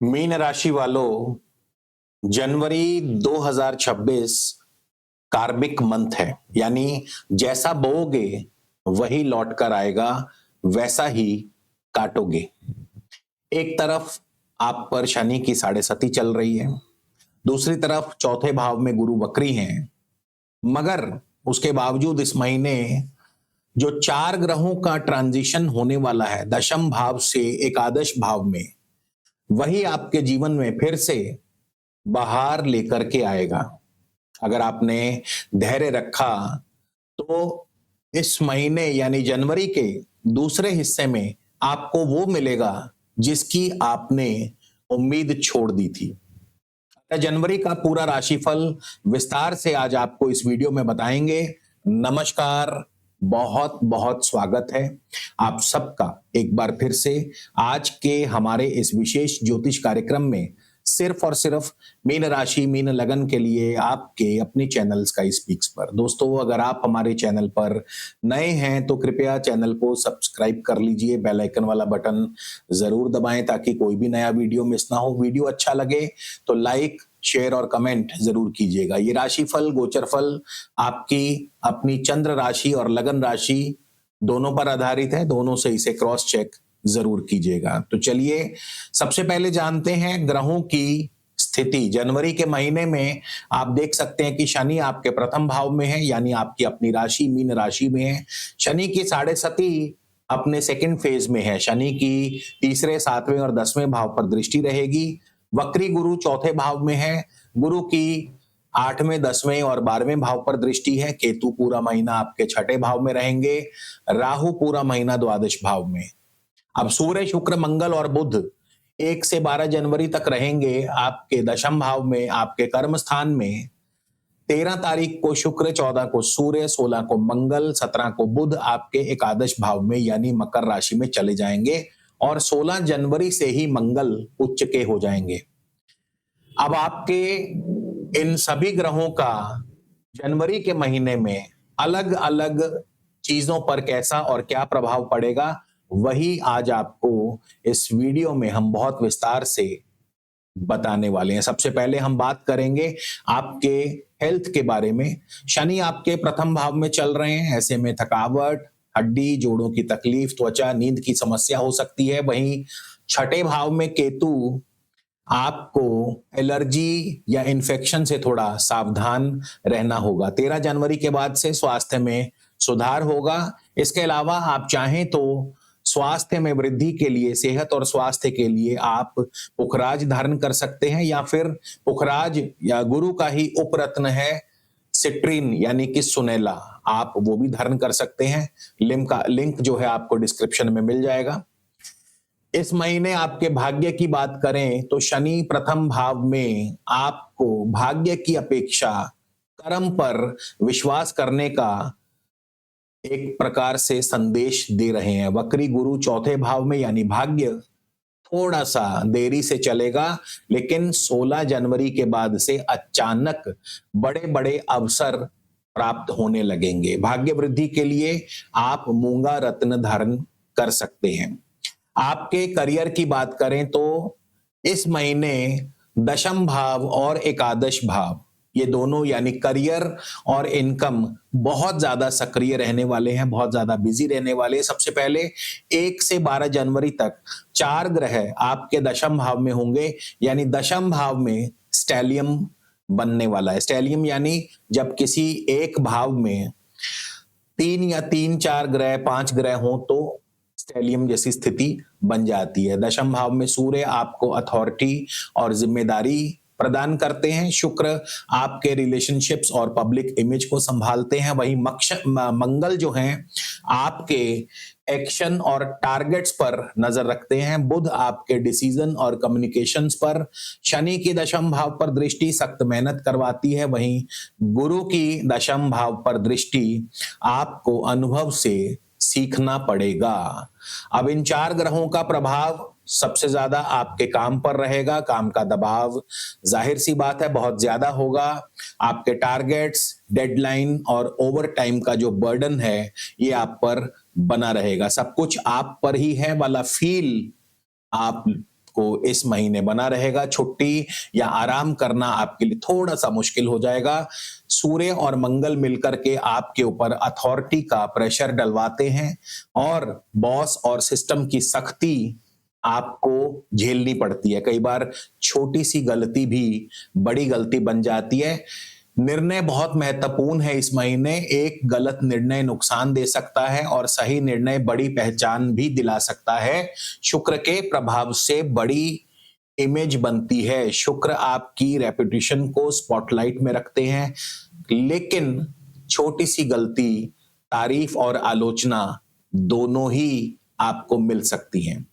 Mean राशि वालों, जनवरी 2026 कार्मिक मंथ है। यानी जैसा बोओगे वही लौट कर आएगा, वैसा ही काटोगे। एक तरफ आप पर शनि की साढ़े सती चल रही है, दूसरी तरफ चौथे भाव में गुरु वक्री हैं। मगर उसके बावजूद इस महीने जो 4 ग्रहों का ट्रांजिशन होने वाला है दशम भाव से एकादश भाव में, वही आपके जीवन में फिर से बहार लेकर के आएगा। अगर आपने धैर्य रखा तो इस महीने यानी जनवरी के दूसरे हिस्से में आपको वो मिलेगा जिसकी आपने उम्मीद छोड़ दी थी। जनवरी का पूरा राशिफल विस्तार से आज आपको इस वीडियो में बताएंगे। नमस्कार, बहुत बहुत स्वागत है आप सबका एक बार फिर से आज के हमारे इस विशेष ज्योतिष कार्यक्रम में, सिर्फ और सिर्फ मीन राशि मीन लगन के लिए आपके अपने चैनल स्काई स्पीक्स पर। दोस्तों, अगर आप हमारे चैनल पर नए हैं तो कृपया चैनल को सब्सक्राइब कर लीजिए, बेल आइकन वाला बटन जरूर दबाएं ताकि कोई भी नया वीडियो मिस ना हो। वीडियो अच्छा लगे तो लाइक, शेयर और कमेंट जरूर कीजिएगा। ये राशिफल, गोचर फल आपकी अपनी चंद्र राशि और लगन राशि दोनों पर आधारित है, दोनों से इसे क्रॉस चेक जरूर कीजिएगा। तो चलिए सबसे पहले जानते हैं ग्रहों की स्थिति। जनवरी के महीने में आप देख सकते हैं कि शनि आपके प्रथम भाव में है, यानी आपकी अपनी राशि मीन राशि में है। शनि की साढ़े सती अपने सेकंड फेज में है। शनि की तीसरे, सातवें और 10वें भाव पर दृष्टि रहेगी। वक्री गुरु चौथे भाव में है। गुरु की 8वें, 10वें और 12वें भाव पर दृष्टि है। केतु पूरा महीना आपके छठे भाव में रहेंगे। राहु पूरा महीना द्वादश भाव में। अब सूर्य, शुक्र, मंगल और बुध 1 से 12 जनवरी तक रहेंगे आपके दशम भाव में, आपके कर्म स्थान में। 13 तारीख को शुक्र, 14 को सूर्य, 16 को मंगल, 17 को बुध आपके एकादश भाव में यानी मकर राशि में चले जाएंगे और 16 जनवरी से ही मंगल उच्च के हो जाएंगे। अब आपके इन सभी ग्रहों का जनवरी के महीने में अलग अलग चीजों पर कैसा और क्या प्रभाव पड़ेगा, वही आज आपको इस वीडियो में हम बहुत विस्तार से बताने वाले हैं। सबसे पहले हम बात करेंगे आपके हेल्थ के बारे में। शनि आपके प्रथम भाव में चल रहे हैं, ऐसे में थकावट, हड्डी जोड़ों की तकलीफ, त्वचा, नींद की समस्या हो सकती है। वहीं छठे भाव में केतु आपको एलर्जी या इन्फेक्शन से थोड़ा सावधान रहना होगा। 13 जनवरी के बाद से स्वास्थ्य में सुधार होगा। इसके अलावा आप चाहें तो स्वास्थ्य में वृद्धि के लिए, सेहत और स्वास्थ्य के लिए आप पुखराज धारण कर सकते हैं, या फिर पुखराज या गुरु का ही उपरत्न है सिट्रीन यानी कि सुनेला, आप वो भी धारण कर सकते हैं। लिंक जो है आपको डिस्क्रिप्शन में मिल जाएगा। इस महीने आपके भाग्य की बात करें तो शनि प्रथम भाव में आपको भाग्य की अपेक्षा कर्म पर विश्वास करने का एक प्रकार से संदेश दे रहे हैं। वक्री गुरु चौथे भाव में यानी भाग्य थोड़ा सा देरी से चलेगा, लेकिन 16 जनवरी के बाद से अचानक बड़े बड़े अवसर प्राप्त होने लगेंगे। भाग्य वृद्धि के लिए आप मूंगा रत्न धारण कर सकते हैं। आपके करियर की बात करें तो इस महीने दशम भाव और एकादश भाव, ये दोनों यानी करियर और इनकम बहुत ज्यादा सक्रिय रहने वाले हैं, बहुत ज्यादा बिजी रहने वाले हैं। सबसे पहले 1 से 12 जनवरी तक 4 ग्रह आपके दशम भाव में होंगे, यानी दशम भाव में स्टैलियम बनने वाला है। स्टैलियम यानी जब किसी एक भाव में 3 या 3-4 ग्रह, 5 ग्रह हों तो स्टेलियम जैसी स्थिति बन जाती है। दशम भाव में सूर्य आपको अथॉरिटी और जिम्मेदारी प्रदान करते हैं। शुक्र आपके रिलेशनशिप्स और पब्लिक इमेज को संभालते हैं। वहीं मंगल जो हैं आपके एक्शन और टारगेट्स पर नजर रखते हैं। बुध आपके डिसीजन और कम्युनिकेशंस पर। शनि की दशम भाव पर दृष्टि सख्त मेहनत करवाती है। वहीं गुरु की दशम भाव पर दृष्टि आपको अनुभव से सीखना पड़ेगा। अब इन 4 ग्रहों का प्रभाव सबसे ज्यादा आपके काम पर रहेगा। काम का दबाव जाहिर सी बात है बहुत ज्यादा होगा। आपके टारगेट्स, डेडलाइन और ओवर टाइम का जो बर्डन है ये आप पर बना रहेगा। सब कुछ आप पर ही है वाला फील आप आपको इस महीने बना रहेगा। छुट्टी या आराम करना आपके लिए थोड़ा सा मुश्किल हो जाएगा। सूर्य और मंगल मिलकर के आपके ऊपर अथॉरिटी का प्रेशर डलवाते हैं और बॉस और सिस्टम की सख्ती आपको झेलनी पड़ती है। कई बार छोटी सी गलती भी बड़ी गलती बन जाती है। निर्णय बहुत महत्वपूर्ण है इस महीने। एक गलत निर्णय नुकसान दे सकता है और सही निर्णय बड़ी पहचान भी दिला सकता है। शुक्र के प्रभाव से बड़ी इमेज बनती है। शुक्र आपकी रेपुटेशन को स्पॉटलाइट में रखते हैं, लेकिन छोटी सी गलती तारीफ और आलोचना दोनों ही आपको मिल सकती हैं।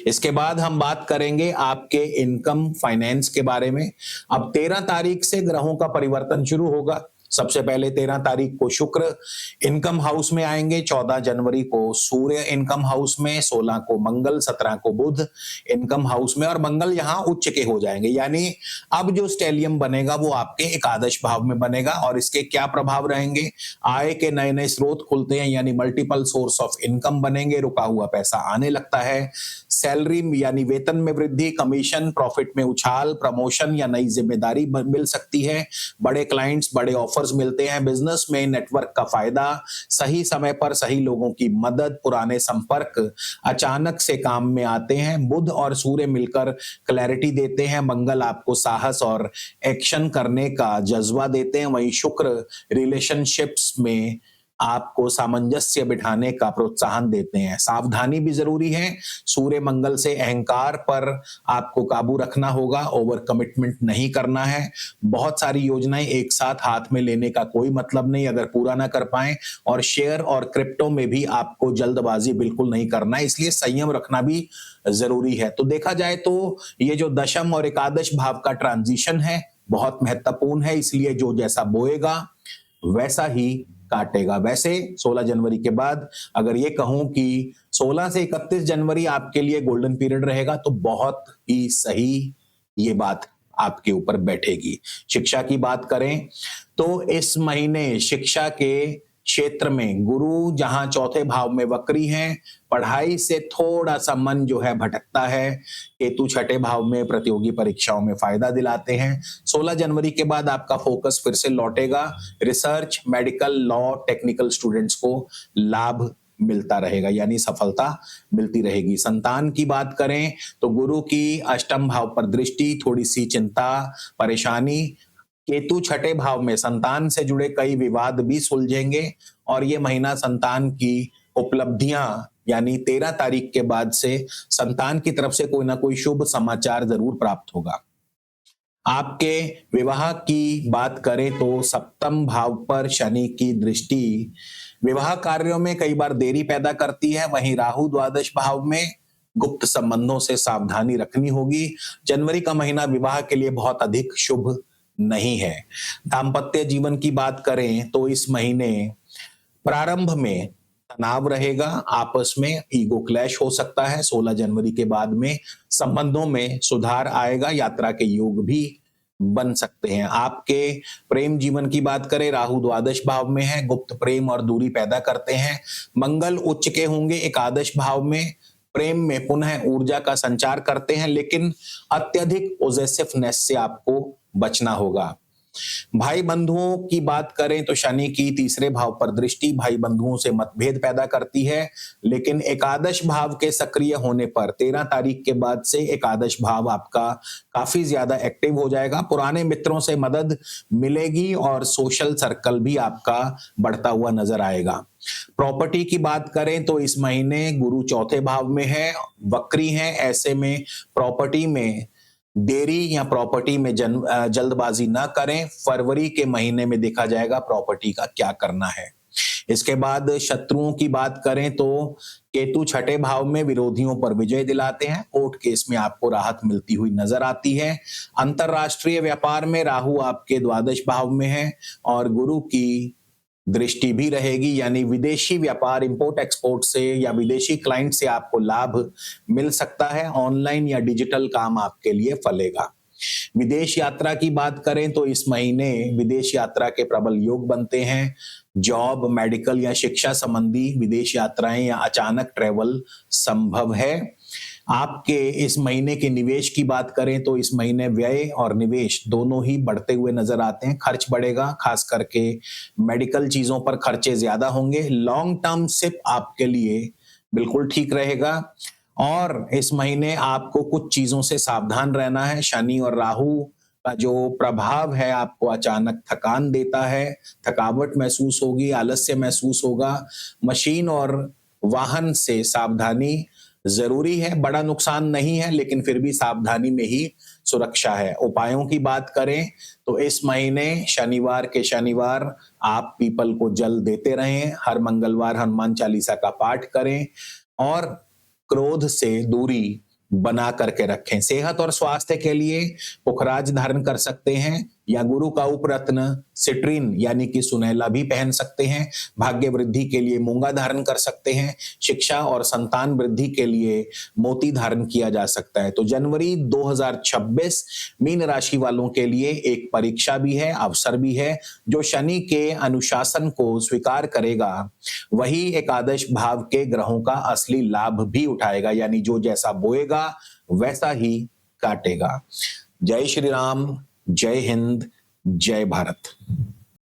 इसके बाद हम बात करेंगे आपके इनकम फाइनेंस के बारे में। अब 13 तारीख से ग्रहों का परिवर्तन शुरू होगा। सबसे पहले 13 तारीख को शुक्र इनकम हाउस में आएंगे, 14 जनवरी को सूर्य इनकम हाउस में, 16 को मंगल, 17 को बुध इनकम हाउस में और मंगल यहां उच्च के हो जाएंगे। यानी अब जो स्टेलियम बनेगा वो आपके एकादश भाव में बनेगा और इसके क्या प्रभाव रहेंगे? आय के नए नए स्रोत खुलते हैं, यानी मल्टीपल सोर्स ऑफ इनकम बनेंगे, रुका हुआ पैसा आने लगता है। सैलरी यानी वेतन में वृद्धि, कमीशन, प्रॉफिट में उछाल, प्रमोशन या नई जिम्मेदारी मिल सकती है। बड़े क्लाइंट्स, बड़े ऑफर्स मिलते हैं। बिजनेस में नेटवर्क का फायदा, सही समय पर सही लोगों की मदद, पुराने संपर्क अचानक से काम में आते हैं। बुध और सूर्य मिलकर क्लैरिटी देते हैं। मंगल आपको साहस और एक्शन करने का जज्बा देते हैं। वहीं शुक्र रिलेशनशिप्स में आपको सामंजस्य बिठाने का प्रोत्साहन देते हैं। सावधानी भी जरूरी है। सूर्य मंगल से अहंकार पर आपको काबू रखना होगा, ओवर कमिटमेंट नहीं करना है। बहुत सारी योजनाएं एक साथ हाथ में लेने का कोई मतलब नहीं अगर पूरा ना कर पाए। और शेयर और क्रिप्टो में भी आपको जल्दबाजी बिल्कुल नहीं करना है, इसलिए संयम रखना भी जरूरी है। तो देखा जाए तो ये जो दशम और एकादश भाव का ट्रांजिशन है बहुत महत्वपूर्ण है, इसलिए जो जैसा बोएगा वैसा ही काटेगा। वैसे 16 जनवरी के बाद अगर ये कहूं कि 16 से 31 जनवरी आपके लिए गोल्डन पीरियड रहेगा तो बहुत ही सही ये बात आपके ऊपर बैठेगी। शिक्षा की बात करें तो इस महीने शिक्षा के क्षेत्र में गुरु जहां चौथे भाव में वक्री हैं, पढ़ाई से थोड़ा सा मन जो है भटकता है। केतु छठे भाव में प्रतियोगी परीक्षाओं में फायदा दिलाते हैं। 16 जनवरी के बाद आपका फोकस फिर से लौटेगा। Research, medical, law, technical students को लाभ मिलता रहेगा, यानी सफलता मिलती रहेगी। संतान की बात करें तो गुरु की अष्टम भाव पर दृष्टि, थोड़ी सी चिंता, परेशानी। केतु छठे भाव में संतान से जुड़े कई विवाद भी सुलझेंगे और ये महीना संतान की उपलब्धियां यानी 13 तारीख के बाद से संतान की तरफ से कोई ना कोई शुभ समाचार जरूर प्राप्त होगा। आपके विवाह की बात करें तो सप्तम भाव पर शनि की दृष्टि विवाह कार्यों में कई बार देरी पैदा करती है। वहीं राहु द्वादश भाव में, गुप्त संबंधों से सावधानी रखनी होगी। जनवरी का महीना विवाह के लिए बहुत अधिक शुभ नहीं है। दाम्पत्य जीवन की बात करें तो इस महीने प्रारंभ में तनाव रहेगा, आपस में ईगो क्लैश हो सकता है। 16 जनवरी के बाद में संबंधों में सुधार आएगा, यात्रा के योग भी बन सकते हैं। आपके प्रेम जीवन की बात करें, राहु द्वादश भाव में है, गुप्त प्रेम और दूरी पैदा करते हैं। मंगल उच्च के होंगे एकादश भाव में, प्रेम में पुनः ऊर्जा का संचार करते हैं, लेकिन अत्यधिक पॉजिटिवनेस से आपको बचना होगा। भाई बंधुओं की बात करें तो शनि की तीसरे भाव पर दृष्टि भाई बंधुओं से मतभेद पैदा करती है, लेकिन एकादश भाव के सक्रिय होने पर 13 तारीख के बाद से एकादश भाव आपका काफी ज्यादा एक्टिव हो जाएगा। पुराने मित्रों से मदद मिलेगी और सोशल सर्कल भी आपका बढ़ता हुआ नजर आएगा। प्रॉपर्टी की बात करें तो इस महीने गुरु चौथे भाव में है, वक्री है, ऐसे में प्रॉपर्टी में देरी या प्रॉपर्टी में जल्दबाजी ना करें। फरवरी के महीने में देखा जाएगा प्रॉपर्टी का क्या करना है। इसके बाद शत्रुओं की बात करें तो केतु छठे भाव में विरोधियों पर विजय दिलाते हैं, कोर्ट केस में आपको राहत मिलती हुई नजर आती है। अंतरराष्ट्रीय व्यापार में राहु आपके द्वादश भाव में है और गुरु की दृष्टि भी रहेगी, यानी विदेशी व्यापार, इंपोर्ट एक्सपोर्ट से या विदेशी क्लाइंट से आपको लाभ मिल सकता है। ऑनलाइन या डिजिटल काम आपके लिए फलेगा। विदेश यात्रा की बात करें तो इस महीने विदेश यात्रा के प्रबल योग बनते हैं। जॉब, मेडिकल या शिक्षा संबंधी विदेश यात्राएं या अचानक ट्रेवल संभव है। आपके इस महीने के निवेश की बात करें तो इस महीने व्यय और निवेश दोनों ही बढ़ते हुए नजर आते हैं। खर्च बढ़ेगा, खास करके मेडिकल चीजों पर खर्चे ज्यादा होंगे। लॉन्ग टर्म सिप आपके लिए बिल्कुल ठीक रहेगा। और इस महीने आपको कुछ चीजों से सावधान रहना है। शनि और राहु का जो प्रभाव है आपको अचानक थकान देता है, थकावट महसूस होगी, आलस्य महसूस होगा। मशीन और वाहन से सावधानी जरूरी है, बड़ा नुकसान नहीं है लेकिन फिर भी सावधानी में ही सुरक्षा है। उपायों की बात करें तो इस महीने शनिवार के शनिवार आप पीपल को जल देते रहें, हर मंगलवार हनुमान चालीसा का पाठ करें और क्रोध से दूरी बना करके रखें। सेहत और स्वास्थ्य के लिए पुखराज धारण कर सकते हैं या गुरु का उपरत्न सिट्रीन यानी कि सुनहला भी पहन सकते हैं। भाग्य वृद्धि के लिए मूंगा धारण कर सकते हैं। शिक्षा और संतान वृद्धि के लिए मोती धारण किया जा सकता है। तो जनवरी 2026 मीन राशि वालों के लिए एक परीक्षा भी है, अवसर भी है। जो शनि के अनुशासन को स्वीकार करेगा वही एकादश भाव के ग्रहों का असली लाभ भी उठाएगा, यानी जो जैसा बोएगा वैसा ही काटेगा। जय श्री राम, जय हिंद, जय भारत।